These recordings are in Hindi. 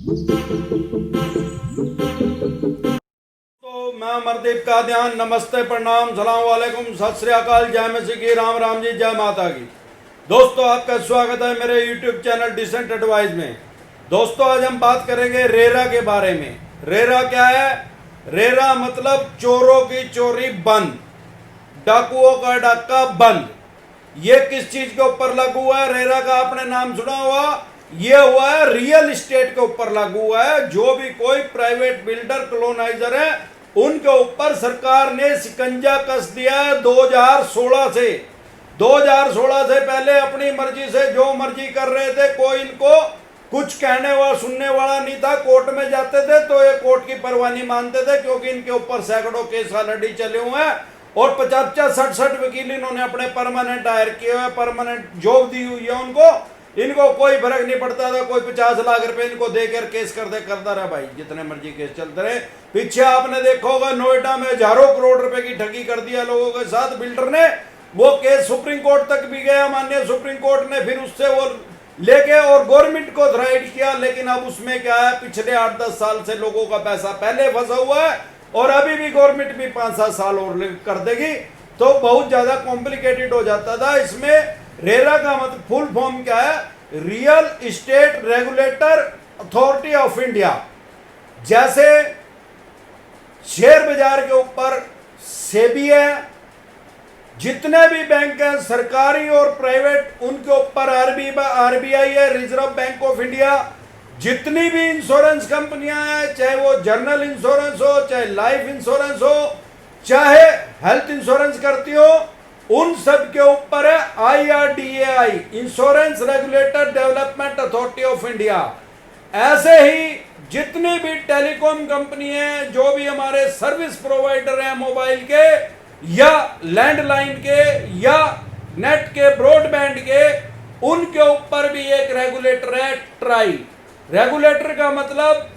तो मैं अमरदीप का ध्यान, नमस्ते, प्रणाम, सलाम वालेकुम, सत श्री अकाल, जय मसीह की, राम राम जी, जय माता की। दोस्तों, आपका स्वागत है मेरे यूट्यूब चैनल डिसेंट एडवाइस में। दोस्तों, आज हम बात करेंगे रेरा के बारे में। रेरा क्या है? रेरा मतलब चोरों की चोरी बंद, डाकुओं का डाका बंद। ये किस चीज के ऊपर लागू हुआ है? रेरा का आपने नाम सुना हुआ, ये हुआ है रियल एस्टेट के ऊपर लागू हुआ है। जो भी कोई प्राइवेट बिल्डर कॉलोनाइजर है, उनके ऊपर सरकार ने शिकंजा कस दिया है 2016 से। 2016 से पहले अपनी मर्जी से जो मर्जी कर रहे थे, कोई इनको कुछ कहने वाला सुनने वाला नहीं था। कोर्ट में जाते थे तो ये कोर्ट की परवाह नहीं मानते थे, क्योंकि इनके ऊपर सैकड़ों केस ऑलरेडी चले हुए हैं और 50-60 वकील इन्होंने अपने परमानेंट हायर किए हुए, परमानेंट जॉब दी हुई है उनको। इनको कोई फर्क नहीं पड़ता था, कोई 50 लाख रुपए इनको देकर केस करता रहा भाई, जितने मर्जी केस चलते रहे। पीछे आपने देखा होगा, नोएडा में हजारों करोड़ रुपए की ठगी कर दिया लोगों के साथ बिल्डर ने। वो केस सुप्रीम कोर्ट तक भी गया, माननीय सुप्रीम कोर्ट ने फिर उससे वो लेके और गवर्नमेंट को थ्राइट किया। लेकिन अब उसमें क्या है, पिछले 8-10 साल से लोगों का पैसा पहले फंसा हुआ है और अभी भी गवर्नमेंट भी 5-7 साल और कर देगी, तो बहुत ज्यादा कॉम्प्लिकेटेड हो जाता था। इसमें रेरा का मतलब फुल फॉर्म क्या है? Real estate regulator authority of India. जैसे शेयर बाजार के ऊपर सेबी है, जितने भी बैंक हैं सरकारी और प्राइवेट, उनके ऊपर आरबीआई है, रिजर्व बैंक ऑफ इंडिया। जितनी भी इंश्योरेंस कंपनियां हैं, चाहे वो जनरल इंश्योरेंस हो, चाहे लाइफ इंश्योरेंस हो, चाहे हेल्थ इंश्योरेंस करती हो, उन सब के ऊपर है IRDAI, insurance regulator development authority of India. ऐसे ही जितनी भी टेलीकॉम कंपनी है, जो भी हमारे सर्विस प्रोवाइडर हैं मोबाइल के या लैंडलाइन के या नेट के ब्रॉडबैंड के, उनके ऊपर भी एक रेगुलेटर है ट्राई। रेगुलेटर का मतलब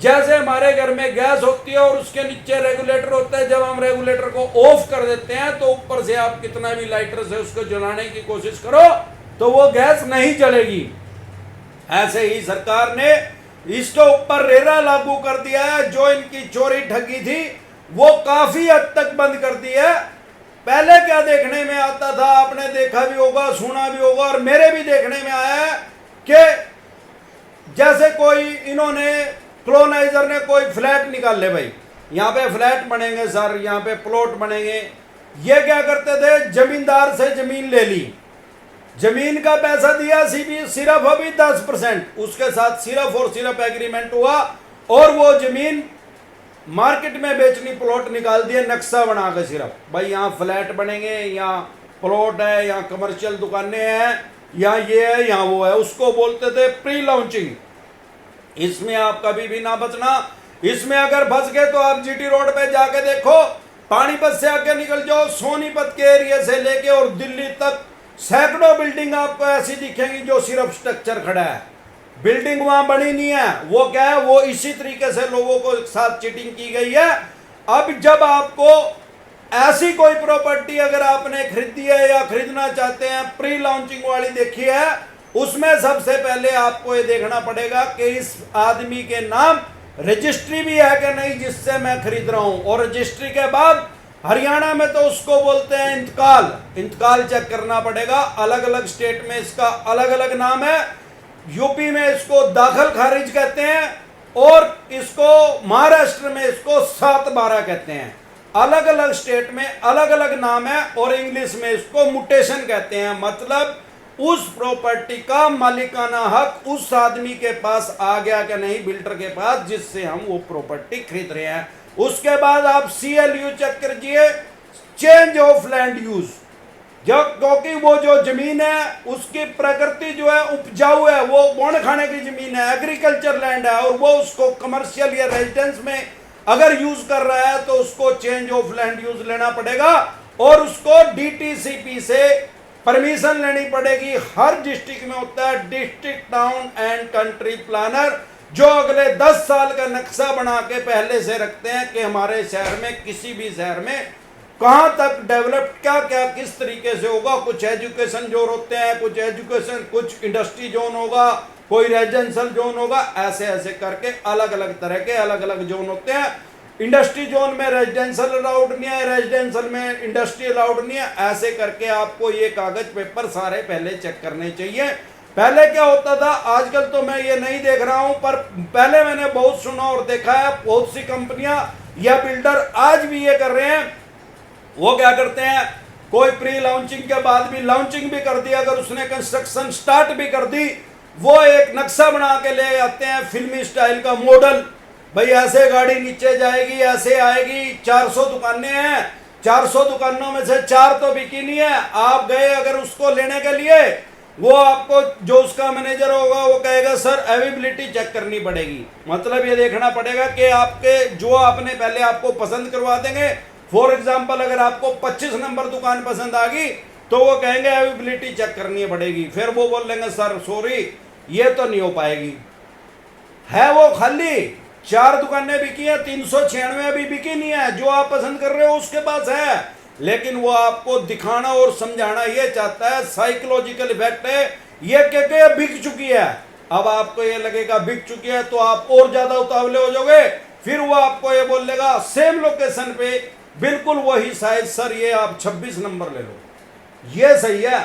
जैसे हमारे घर में गैस होती है और उसके नीचे रेगुलेटर होता है, जब हम रेगुलेटर को ऑफ कर देते हैं तो ऊपर से आप कितना भी लाइटर से उसको जलाने की कोशिश करो तो वो गैस नहीं जलेगी। ऐसे ही सरकार ने इसके ऊपर रेरा लागू कर दिया है। जो इनकी चोरी ठगी थी वो काफी हद तक बंद कर दी है। पहले क्या देखने में आता था, आपने देखा भी होगा, सुना भी होगा, और मेरे भी देखने में आया है कि जैसे कोई इन्होंने कॉलोनाइजर ने कोई फ्लैट निकाल ले, भाई यहाँ पे फ्लैट बनेंगे सर, यहाँ पे प्लॉट बनेंगे। ये क्या करते थे, जमींदार से जमीन ले ली, जमीन का पैसा दिया सिर्फ अभी 10%, उसके साथ सिर्फ और सिर्फ एग्रीमेंट हुआ और वो जमीन मार्केट में बेचनी, प्लॉट निकाल दिए नक्शा बना के। सिर्फ भाई यहाँ फ्लैट बनेंगे, यहाँ प्लॉट है, यहाँ कमर्शियल दुकानें हैं, यहाँ ये है, यहाँ वो है। उसको बोलते थे प्री लॉन्चिंग। इसमें आप कभी भी ना बचना। इसमें अगर फंस गए तो आप जीटी रोड पे जाके देखो, पानीपत से आके निकल जाओ, सोनीपत के एरिया से लेके और दिल्ली तक सैकड़ों बिल्डिंग आपको ऐसी दिखेंगी जो सिर्फ स्ट्रक्चर खड़ा है, बिल्डिंग वहां बनी नहीं है। वो क्या है, वो इसी तरीके से लोगों को साथ चीटिंग की गई है। अब जब आपको ऐसी कोई प्रॉपर्टी अगर आपने खरीदी है या खरीदना चाहते हैं, प्री लॉन्चिंग वाली देखी है, उसमें सबसे पहले आपको ये देखना पड़ेगा कि इस आदमी के नाम रजिस्ट्री भी है कि नहीं जिससे मैं खरीद रहा हूं। और रजिस्ट्री के बाद हरियाणा में तो उसको बोलते हैं इंतकाल चेक करना पड़ेगा। अलग अलग स्टेट में इसका अलग अलग नाम है। यूपी में इसको दाखिल खारिज कहते हैं और इसको महाराष्ट्र में इसको 7/12 कहते हैं। अलग अलग स्टेट में अलग अलग नाम है और इंग्लिश में इसको म्यूटेशन कहते हैं। मतलब उस प्रॉपर्टी का मालिकाना हक उस आदमी के पास आ गया कि नहीं, बिल्डर के पास, जिससे हम वो प्रॉपर्टी खरीद रहे हैं। उसके बाद आप CLU चेक कीजिए, चेंज ऑफ लैंड यूज। क्योंकि वो जो जमीन है उसकी प्रकृति जो है उपजाऊ है, वो बोन खाने की जमीन है, एग्रीकल्चर लैंड है, और वो उसको कमर्शियल या रेजिडेंस में अगर यूज कर रहा है तो उसको चेंज ऑफ लैंड यूज लेना पड़ेगा और उसको DTCP से परमिशन लेनी पड़ेगी। हर डिस्ट्रिक्ट में होता है district town and country planner, जो अगले 10 साल का नक्शा बना के पहले से रखते हैं कि हमारे शहर में, किसी भी शहर में कहां तक डेवलप, क्या क्या किस तरीके से होगा। कुछ एजुकेशन जोन होते हैं, कुछ इंडस्ट्री जोन होगा, कोई रेजिडेंशियल जोन होगा, ऐसे ऐसे करके अलग अलग तरह के अलग अलग जोन होते हैं। इंडस्ट्री जोन में रेजिडेंशियल अलाउड नहीं है, रेजिडेंशियल में इंडस्ट्री अलाउड नहीं है। ऐसे करके आपको ये कागज पेपर सारे पहले चेक करने चाहिए। पहले क्या होता था, आजकल तो मैं ये नहीं देख रहा हूं, पर पहले मैंने बहुत सुना और देखा है, बहुत सी कंपनियां या बिल्डर आज भी ये कर रहे हैं। वो क्या करते हैं, कोई प्री लॉन्चिंग के बाद भी लॉन्चिंग भी कर दी, अगर उसने कंस्ट्रक्शन स्टार्ट भी कर दी, वो एक नक्शा बना के ले आते हैं फिल्मी स्टाइल का मॉडल। भाई ऐसे गाड़ी नीचे जाएगी, ऐसे आएगी, 400 दुकानें हैं, 400 दुकानों में से 4 तो बिकी नहीं है। आप गए अगर उसको लेने के लिए, वो आपको जो उसका मैनेजर होगा वो कहेगा सर अवेलेबिलिटी चेक करनी पड़ेगी। मतलब ये देखना पड़ेगा कि आपके जो आपने पहले आपको पसंद करवा देंगे। फॉर एग्जाम्पल अगर आपको 25 नंबर दुकान पसंद आ गई तो वो कहेंगे अवेलेबिलिटी चेक करनी पड़ेगी। फिर वो बोल लेंगे सर सॉरी ये तो नहीं हो पाएगी। है वो खाली 4 दुकानें बिकी हैं, 396 अभी बिकी नहीं है। जो आप पसंद कर रहे हो उसके पास है, लेकिन वो आपको दिखाना और समझाना ये चाहता है, साइकोलॉजिकल इफेक्ट है ये कि बिक चुकी है। अब आपको ये लगेगा बिक चुकी है तो आप और ज्यादा उतावले हो जाओगे। फिर वो आपको ये बोल देगा सेम लोकेशन पे बिल्कुल वही साइज, सर ये आप 26 नंबर ले लो, ये सही है,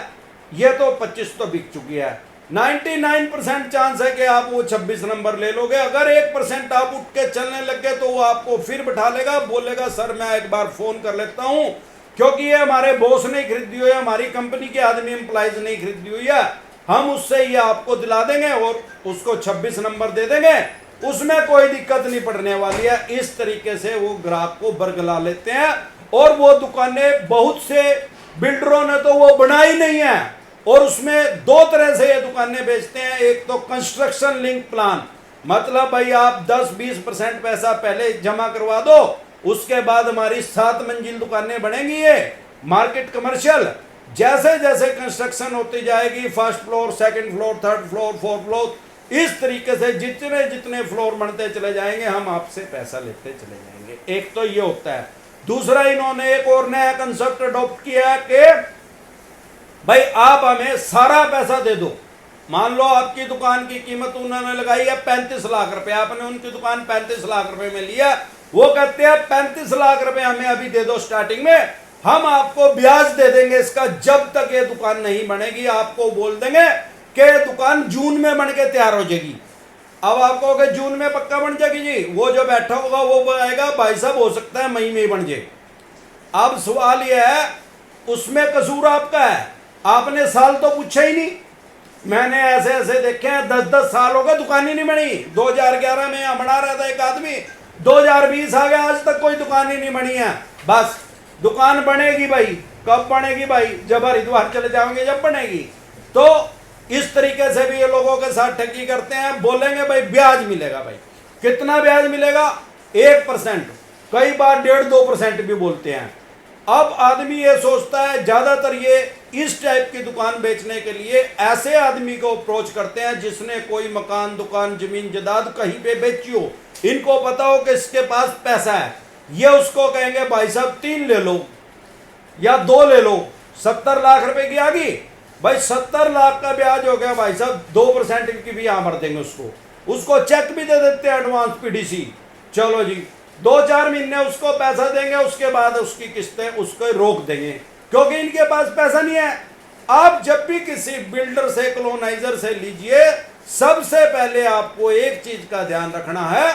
ये तो 25 तो बिक चुकी है। 99% चांस है कि आप वो 26 नंबर ले लोगे। अगर 1% आप उठ के चलने लग गए तो वो आपको फिर बिठा लेगा, बोलेगा सर मैं एक बार फोन कर लेता हूं, क्योंकि ये हमारे बॉस ने खरीदी हुई है, हमारी कंपनी के आदमी एम्प्लॉइज ने खरीदी हुई है, हम उससे ये आपको दिला देंगे और उसको 26 नंबर दे देंगे, उसमें कोई दिक्कत नहीं पड़ने वाली है। इस तरीके से वो ग्राहक को बरगला लेते हैं। और वो दुकानें बहुत से बिल्डरों ने तो वो बनाई नहीं है, और उसमें 2 तरह से ये दुकानें बेचते हैं। एक तो कंस्ट्रक्शन लिंक प्लान, मतलब भाई आप 10-20% पैसा पहले जमा करवा दो, उसके बाद हमारी 7 मंजिल दुकानें बनेंगी। ये मार्केट कमर्शियल, जैसे जैसे कंस्ट्रक्शन होती जाएगी, first floor, second floor, third floor, fourth floor, इस तरीके से जितने जितने फ्लोर बनते चले जाएंगे हम आपसे पैसा लेते चले जाएंगे। एक तो ये होता है। दूसरा इन्होंने एक और नया कंसेप्ट अडॉप्ट किया कि भाई आप हमें सारा पैसा दे दो। मान लो आपकी दुकान की कीमत उन्होंने लगाई है 35 लाख रुपए, आपने उनकी दुकान 35 लाख रुपए में लिया, वो कहते हैं 35 लाख रुपए हमें अभी दे दो स्टार्टिंग में, हम आपको ब्याज दे देंगे इसका जब तक ये दुकान नहीं बनेगी। आपको बोल देंगे कि दुकान जून में बन के तैयार हो जाएगी। अब आपको कहोगे जून में पक्का बन जाएगी जी, वो जो बैठा होगा वो बताएगा भाई साहब हो सकता है मई में बन जाए। अब सवाल यह है उसमें कसूर आपका है, आपने साल तो पूछा ही नहीं। मैंने ऐसे ऐसे देखे हैं 10-10 साल हो गए दुकान ही नहीं बनी। 2011 में यहाँ बना रहा था एक आदमी, 2020 आ गया आज तक कोई दुकान ही नहीं बनी है। बस दुकान बनेगी भाई, कब बनेगी भाई, जब हरिद्वार चले जाओगे जब बनेगी। तो इस तरीके से भी ये लोगों के साथ ठगी करते हैं। बोलेंगे भाई ब्याज मिलेगा, भाई कितना ब्याज मिलेगा, 1%, कई बार 1.5-2% भी बोलते हैं। अब आदमी ये सोचता है, ज्यादातर ये इस टाइप की दुकान बेचने के लिए ऐसे आदमी को अप्रोच करते हैं जिसने कोई मकान, दुकान, जमीन जायदाद कहीं पे बेची हो, इनको पता हो कि इसके पास पैसा है। ये उसको कहेंगे भाई साहब 3 ले लो या 2 ले लो, 70 लाख रुपए की आ गई भाई, 70 लाख का ब्याज हो गया भाई साहब, 2% की भी यहाँ भर देंगे उसको चेक भी दे देते हैं एडवांस पीडीसी। चलो जी 2-4 महीने उसको पैसा देंगे, उसके बाद उसकी किस्तें उसको रोक देंगे क्योंकि इनके पास पैसा नहीं है। आप जब भी किसी बिल्डर से, कॉलोनाइजर से लीजिए, सबसे पहले आपको एक चीज का ध्यान रखना है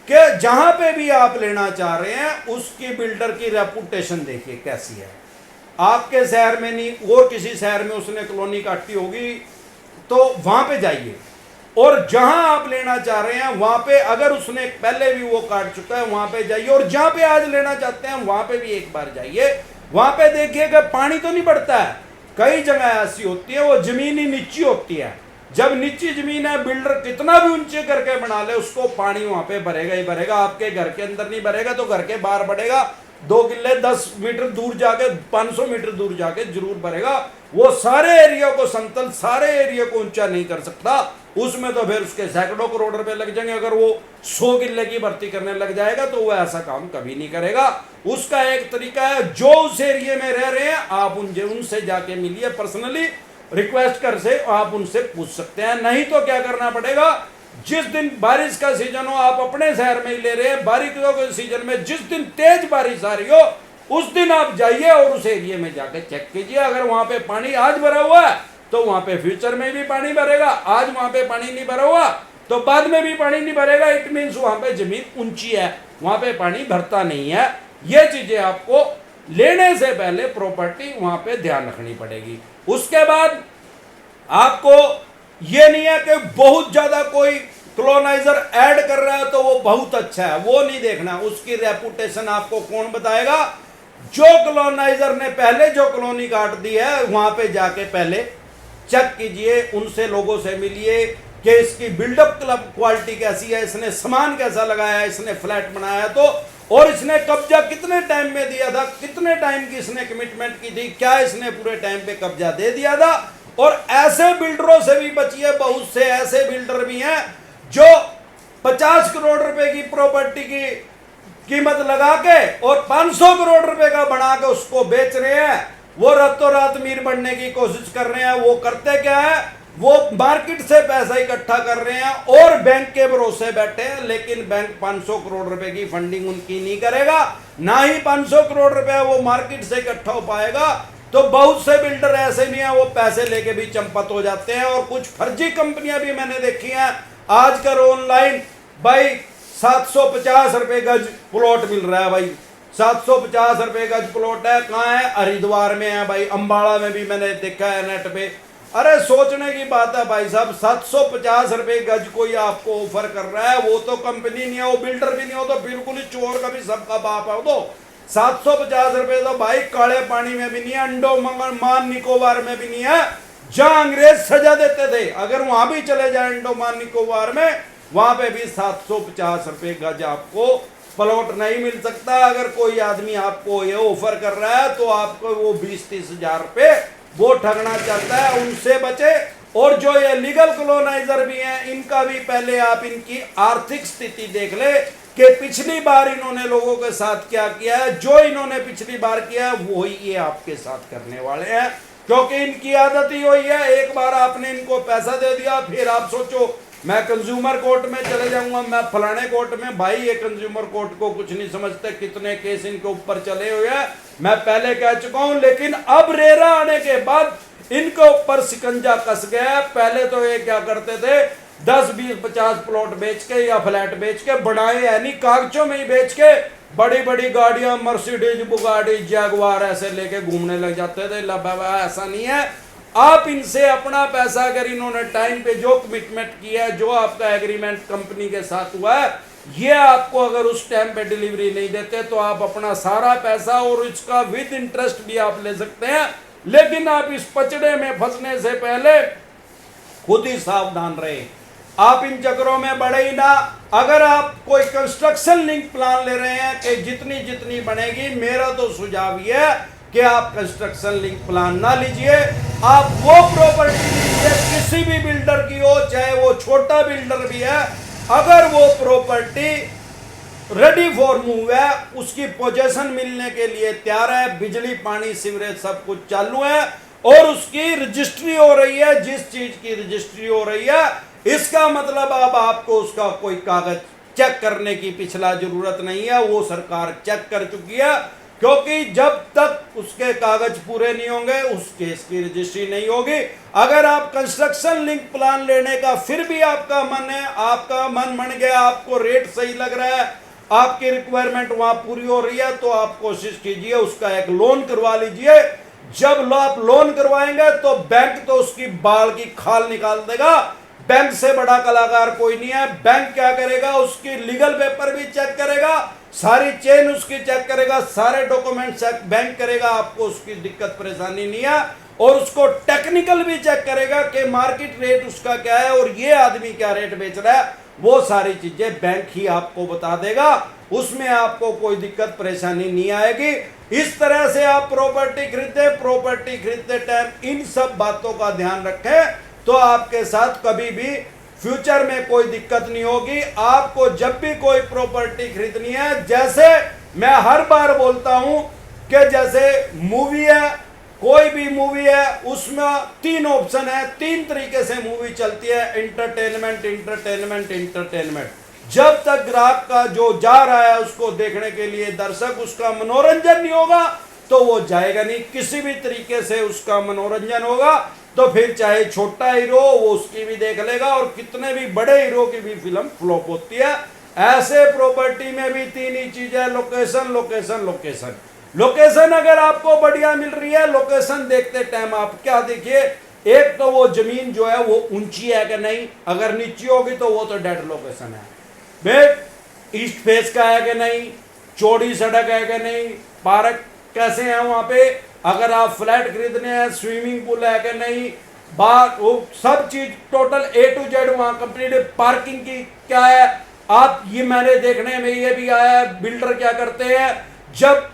कि जहां पे भी आप लेना चाह रहे हैं उसकी बिल्डर की रेपुटेशन देखिए कैसी है। आपके शहर में नहीं और किसी शहर में उसने कॉलोनी काटी होगी तो वहां पे जाइए, और जहां आप लेना चाह रहे हैं वहां पे अगर उसने पहले भी वो काट चुका है वहां पे जाइए, और जहां पे आज लेना चाहते हैं वहां पे भी एक बार जाइए। वहां पे देखिएगा पानी तो नहीं पड़ता है, कई जगह ऐसी होती है वो जमीन ही नीची होती है। जब नीची जमीन है बिल्डर कितना भी ऊंचे करके बना ले उसको पानी वहां पे भरेगा ही भरेगा। आपके घर के अंदर नहीं भरेगा तो घर के बाहर बढ़ेगा, 2 किले 10 मीटर दूर जाके, 500 मीटर दूर जाके जरूर भरेगा। वो सारे एरिया को समतल, सारे एरिया को ऊंचा नहीं कर सकता, उसमें तो फिर उसके सैकड़ों करोड़ रुपए लग जाएंगे। अगर वो 100 किले की भर्ती करने लग जाएगा तो वो ऐसा काम कभी नहीं करेगा। उसका एक तरीका है, जो उस एरिया में रह रहे हैं आप उनसे जाके मिलिए पर्सनली, रिक्वेस्ट कर से आप उनसे पूछ सकते हैं। नहीं तो क्या करना पड़ेगा, जिस दिन बारिश का सीजन हो, आप अपने शहर में ही ले रहे हैं, बारिशों के सीजन में जिस दिन तेज बारिश आ रही हो उस दिन आप जाइए और उस एरिया में जाकर चेक कीजिए। अगर वहां पे पानी आज भरा हुआ है तो वहां पे फ्यूचर में भी पानी भरेगा, आज वहां पे पानी नहीं भरा हुआ तो बाद में भी पानी नहीं भरेगा। इट मीन्स वहां पे जमीन ऊंची है, वहां पे पानी भरता नहीं है। ये चीजें आपको लेने से पहले प्रॉपर्टी वहां पे ध्यान रखनी पड़ेगी। उसके बाद आपको ये नहीं है कि बहुत ज्यादा कोई कॉलोनाइजर ऐड कर रहा है तो वो बहुत अच्छा है, वो नहीं देखना। उसकी रेपुटेशन आपको कौन बताएगा? जो कॉलोनाइजर ने पहले जो कॉलोनी काट दी है वहां पे जाके पहले चेक कीजिए, उनसे लोगों से मिलिए कि इसकी बिल्डअप क्वालिटी कैसी है, इसने सामान कैसा लगाया है, इसने फ्लैट बनाया तो, और इसने कब्जा कितने टाइम में दिया था, कितने टाइम की इसने कमिटमेंट की थी, क्या इसने पूरे टाइम पे कब्जा दे दिया था। और ऐसे बिल्डरों से भी बचिए, बहुत से ऐसे बिल्डर भी हैं जो 50 करोड़ रुपए की प्रॉपर्टी की कीमत लगा के और 500 करोड़ रुपए का बना के उसको बेच रहे हैं। वो रातों रात मीर बनने की कोशिश कर रहे हैं। वो करते क्या है, वो मार्केट से पैसा इकट्ठा कर रहे हैं और बैंक के भरोसे बैठे हैं, लेकिन बैंक 500 करोड़ रुपए की फंडिंग उनकी नहीं करेगा, ना ही 500 करोड़ रुपए वो मार्केट से इकट्ठा हो पाएगा। तो बहुत से बिल्डर ऐसे भी हैं, वो पैसे लेके भी चंपत हो जाते हैं। और कुछ फर्जी कंपनियां भी मैंने देखी हैं आजकल ऑनलाइन, भाई 750 रुपए गज प्लॉट मिल रहा है। भाई 750 रुपए गज प्लॉट है, कहाँ है? हरिद्वार में है भाई, अंबाला में भी मैंने देखा है नेट पे। अरे सोचने की बात है भाई साहब, 750 रुपए गज कोई आपको ऑफर कर रहा है, वो तो कंपनी नहीं है, वो बिल्डर भी नहीं हो, तो बिल्कुल ही चोर का भी सबका बाप है। तो 750 रुपए तो भाई काले पानी में भी नहीं है, अंडोमान निकोबार में भी नहीं है, जहां अंग्रेज सजा देते थे। अगर वहां भी चले जाए अंडोमान निकोबार में, वहां पे भी 750 रुपए गज आपको प्लॉट नहीं मिल सकता। अगर कोई आदमी आपको ये ऑफर कर रहा है तो आपको वो 20-30 हजार रुपए वो ठगना चाहता है, उनसे बचे। और जो ये लीगल कॉलोनाइजर भी हैं, इनका भी पहले आप इनकी आर्थिक स्थिति देख ले कि पिछली बार इन्होंने लोगों के साथ क्या किया है। जो इन्होंने पिछली बार किया है वही ये आपके साथ करने वाले हैं, क्योंकि इनकी आदत ही वही है। एक बार आपने इनको पैसा दे दिया, फिर आप सोचो मैं कंज्यूमर कोर्ट में चले जाऊंगा, मैं फलाने कोर्ट में। भाई ये कंज्यूमर कोर्ट को कुछ नहीं समझते, कितने केस इनके ऊपर चले हुए हैं, मैं पहले कह चुका हूं। लेकिन अब रेरा आने के बाद इनके ऊपर शिकंजा कस गया। पहले तो ये क्या करते थे, 10, 20, 50 प्लॉट बेच के या फ्लैट बेच के बनाए, यानी कागजों में ही बेच के बड़ी बड़ी गाड़ियां, मर्सिडीज, बुगाड़ी, जैगवार ऐसे लेके घूमने लग जाते थे। बाबा ऐसा नहीं है। आप इनसे अपना पैसा, अगर इन्होंने टाइम पे जो कमिटमेंट किया है, जो आपका एग्रीमेंट कंपनी के साथ हुआ है, ये आपको अगर उस टाइम पे डिलीवरी नहीं देते तो आप अपना सारा पैसा और इसका विद इंटरेस्ट भी आप ले सकते हैं। लेकिन आप इस पचड़े में फंसने से पहले खुद ही सावधान रहे, आप इन चक्रों में बढ़े ही ना। अगर आप कोई कंस्ट्रक्शन लिंक प्लान ले रहे हैं कि जितनी जितनी बनेगी, मेरा तो सुझाव ये है कि आप कंस्ट्रक्शन लिंक प्लान ना लीजिए। आप वो प्रॉपर्टी लीजिए, किसी भी बिल्डर की हो, चाहे वो छोटा बिल्डर भी है, अगर वो प्रॉपर्टी रेडी फॉर मूव है, उसकी पोजीशन मिलने के लिए तैयार है, बिजली, पानी, सीवरेज सब कुछ चालू है और उसकी रजिस्ट्री हो रही है, जिस चीज की रजिस्ट्री हो रही है, इसका मतलब अब आपको उसका कोई कागज चेक करने की पिछला जरूरत नहीं है, वो सरकार चेक कर चुकी है। क्योंकि जब तक उसके कागज पूरे नहीं होंगे उस केस की रजिस्ट्री नहीं होगी। अगर आप कंस्ट्रक्शन लिंक प्लान लेने का फिर भी आपका मन है, आपका मन बन गया, आपको रेट सही लग रहा है, आपकी रिक्वायरमेंट वहां पूरी हो रही है, तो आप कोशिश कीजिए उसका एक लोन करवा लीजिए। जब आप लोन करवाएंगे तो बैंक तो उसकी बाल की खाल निकाल देगा। बैंक से बड़ा कलाकार कोई नहीं है। बैंक क्या करेगा, उसकी लीगल पेपर भी चेक करेगा, सारी चेन उसकी चेक करेगा, सारे डॉक्यूमेंट चेक बैंक करेगा, आपको उसकी दिक्कत परेशानी नहीं है। और उसको टेक्निकल भी चेक करेगा कि मार्केट रेट उसका क्या है और ये आदमी क्या रेट बेच रहा है, वो सारी चीजें बैंक ही आपको बता देगा, उसमें आपको कोई दिक्कत परेशानी नहीं आएगी। इस तरह से आप प्रॉपर्टी खरीदते टाइम इन सब बातों का ध्यान रखें, तो आपके साथ कभी भी फ्यूचर में कोई दिक्कत नहीं होगी। आपको जब भी कोई प्रॉपर्टी खरीदनी है, जैसे मैं हर बार बोलता हूं कि जैसे मूवी है, कोई भी मूवी है उसमें 3 ऑप्शन है, 3 तरीके से मूवी चलती है, एंटरटेनमेंट एंटरटेनमेंट एंटरटेनमेंट। जब तक ग्राहक का जो जा रहा है उसको देखने के लिए दर्शक उसका मनोरंजन नहीं होगा तो वो जाएगा नहीं। किसी भी तरीके से उसका मनोरंजन होगा तो फिर चाहे छोटा हीरो वो उसकी भी देख लेगा, और कितने भी बड़े हीरो की भी फिल्म फ्लॉप होती है। ऐसे प्रॉपर्टी में भी 3 ही चीजें, लोकेशन लोकेशन लोकेशन। लोकेशन अगर आपको बढ़िया मिल रही है, लोकेशन देखते टाइम आप क्या देखिए, एक तो वो जमीन जो है वो ऊंची है कि नहीं, अगर नीची होगी तो वो तो डेड लोकेशन है। बेट ईस्ट फेस का है कि नहीं, चौड़ी सड़क है कि नहीं, पार्क कैसे है वहां पे, अगर आप फ्लैट खरीदने हैं स्विमिंग पूल है कि नहीं, बार वो सब चीज टोटल A to Z वहां कंप्लीट। पार्किंग की क्या है, आप ये मैंने देखने में ये भी आया है, बिल्डर क्या करते हैं, जब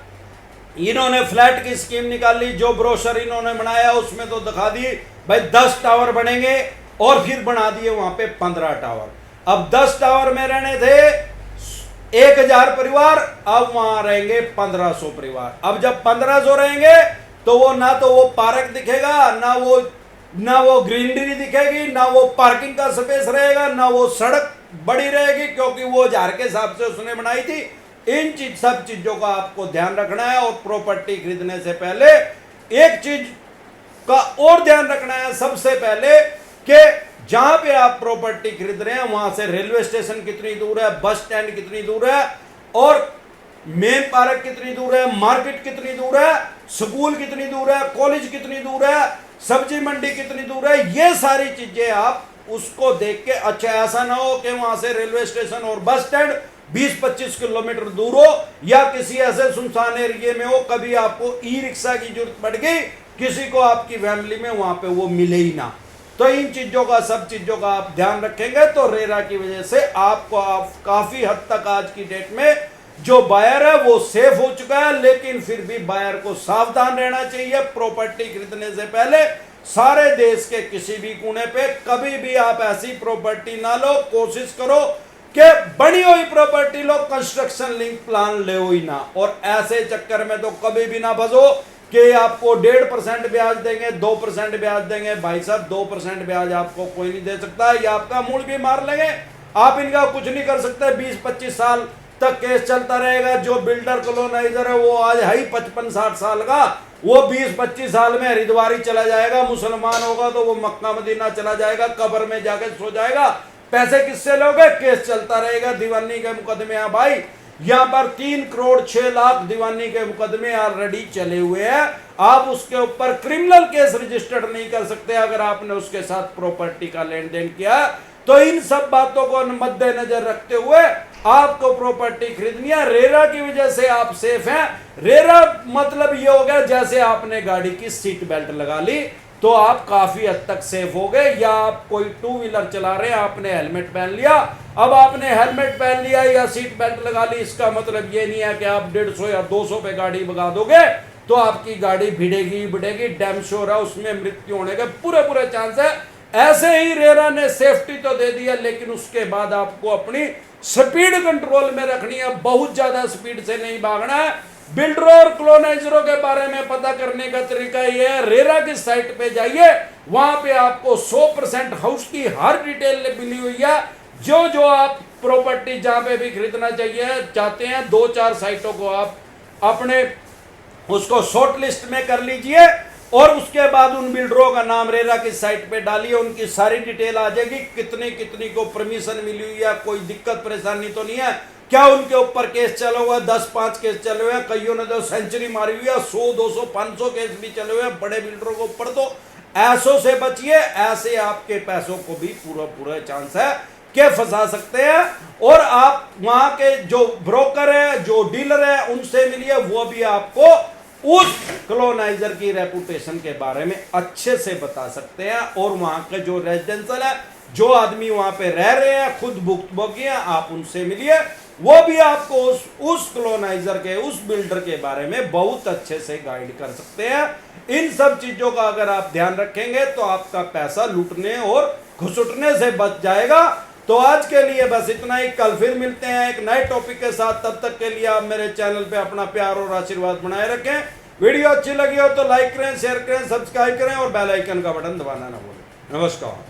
इन्होंने फ्लैट की स्कीम निकाली, जो ब्रोशर इन्होंने बनाया उसमें तो दिखा दी भाई 10 टावर बनेंगे, और फिर बना दिए वहां पे 15 टावर। अब 10 टावर में रहने थे 1000 परिवार, अब वहां रहेंगे 1500 परिवार। अब जब 1500 रहेंगे तो वो ना तो वो पार्क दिखेगा, ना वो ग्रीनरी दिखेगी, ना वो पार्किंग का स्पेस रहेगा, ना वो सड़क बड़ी रहेगी, क्योंकि वो 1000 के हिसाब से उसने बनाई थी। इन सब चीजों का आपको ध्यान रखना है, और प्रॉपर्टी खरीदने से पहले एक चीज का और ध्यान रखना है सबसे पहले, कि जहां पे आप प्रॉपर्टी खरीद रहे हैं वहां से रेलवे स्टेशन कितनी दूर है, बस स्टैंड कितनी दूर है, और मेन पार्क कितनी दूर है, मार्केट कितनी दूर है, स्कूल कितनी दूर है, कॉलेज कितनी दूर है, सब्जी मंडी कितनी दूर है। ये सारी चीजें आप उसको देख के, अच्छा ऐसा ना हो कि वहां से रेलवे स्टेशन और बस स्टैंड 20-25 किलोमीटर दूर हो, या किसी ऐसे सुनसान एरिया में हो, कभी आपको ई रिक्शा की जरूरत पड़ गई, किसी को आपकी फैमिली में वहां पे वो मिले ही ना। तो इन चीजों का, सब चीजों का आप ध्यान रखेंगे तो रेरा की वजह से आपको काफी हद तक आज की डेट में जो बायर है वो सेफ हो चुका है। लेकिन फिर भी बायर को सावधान रहना चाहिए प्रॉपर्टी खरीदने से पहले। सारे देश के किसी भी कोने पे कभी भी आप ऐसी प्रॉपर्टी ना लो, कोशिश करो कि बनी हुई प्रॉपर्टी लो, कंस्ट्रक्शन लिंक प्लान ले ही ना, और ऐसे चक्कर में तो कभी भी ना फंसो कि आपको 1.5% ब्याज देंगे, 2% ब्याज देंगे। भाई साहब 2% ब्याज आपको कोई नहीं दे सकता, ये आपका मूड भी मार लेंगे, आप इनका कुछ नहीं कर सकते। 20-25 साल तक केस चलता रहेगा। जो बिल्डर कॉलोनाइजर है वो आज है ही 55-60 साल का, वो 20-25 साल में हरिद्वारी चला जाएगा, मुसलमान होगा तो वो मक्का मदीना चला जाएगा, कब्र में जाके सो जाएगा। पैसे किससे लोगे, केस चलता रहेगा। दीवानी के मुकदमे हैं भाई, यहाँ पर 3 करोड़ 6 लाख दीवानी के मुकदमे ऑलरेडी चले हुए हैं। आप उसके ऊपर क्रिमिनल केस रजिस्टर्ड नहीं कर सकते अगर आपने उसके साथ प्रॉपर्टी का लेन देन किया। तो इन सब बातों को मद्देनजर रखते हुए आपको प्रॉपर्टी खरीदनी है। रेरा की वजह से आप सेफ हैं। रेरा मतलब ये हो गया जैसे आपने गाड़ी की सीट बेल्ट लगा ली तो आप काफी हद तक सेफ हो गए, या आप कोई 2 व्हीलर चला रहे हैं, आपने हेलमेट पहन लिया, अब आपने हेलमेट पहन लिया या सीट बेल्ट लगा ली, इसका मतलब ये नहीं है कि आप 150 या 200 पे गाड़ी भगा दोगे तो आपकी गाड़ी भिड़ेगी। डैम श्योर है उसमें मृत्यु होने के पूरे चांस है। ऐसे ही रेरा ने सेफ्टी तो दे दिया, लेकिन उसके बाद आपको अपनी स्पीड कंट्रोल में रखनी है, बहुत ज्यादा स्पीड से नहीं भागना है। बिल्डरों और कॉलोनाइजरों के बारे में पता करने का तरीका यह है, रेरा की साइट पे जाइए, वहां पे आपको 100% हाउस की हर डिटेल मिली हुई है। जो आप प्रॉपर्टी जहां पे भी खरीदना चाहिए चाहते हैं, 2-4 साइटों को आप अपने उसको शॉर्ट लिस्ट में कर लीजिए, और उसके बाद उन बिल्डरों का नाम रेरा की साइट पे डालिए, उनकी सारी डिटेल आ जाएगी, कितनी को परमिशन मिली हुई है, कोई दिक्कत परेशानी तो नहीं है, क्या उनके ऊपर केस चला हुआ है, 10-5 केस चले हुए हैं, कईयों ने तो सेंचुरी मारी हुई है, 100-200 500 केस भी चले हुए हैं बड़े बिल्डरों के ऊपर। तो ऐसों से बचिए, ऐसे आपके पैसों को भी पूरा चांस है कि फंसा सकते हैं। और आप वहां के जो ब्रोकर है, जो डीलर है, उनसे मिलिए, वो भी आपको उस कॉलोनाइजर की रेपुटेशन के बारे में अच्छे से बता सकते हैं। और वहां के जो रेजिडेंशियल है, जो आदमी वहां पे रह रहे हैं, खुद भुक्तभोगी हैं, आप उनसे मिलिए, वो भी आपको उस कॉलोनाइजर के, उस बिल्डर के बारे में बहुत अच्छे से गाइड कर सकते हैं। इन सब चीजों का अगर आप ध्यान रखेंगे तो आपका पैसा लूटने और घुसुटने से बच जाएगा। तो आज के लिए बस इतना ही, कल फिर मिलते हैं एक नए टॉपिक के साथ। तब तक के लिए आप मेरे चैनल पे अपना प्यार और आशीर्वाद बनाए रखें। वीडियो अच्छी लगी हो तो लाइक करें, शेयर करें, सब्सक्राइब करें और बेल आइकन का बटन दबाना ना भूलें। नमस्कार।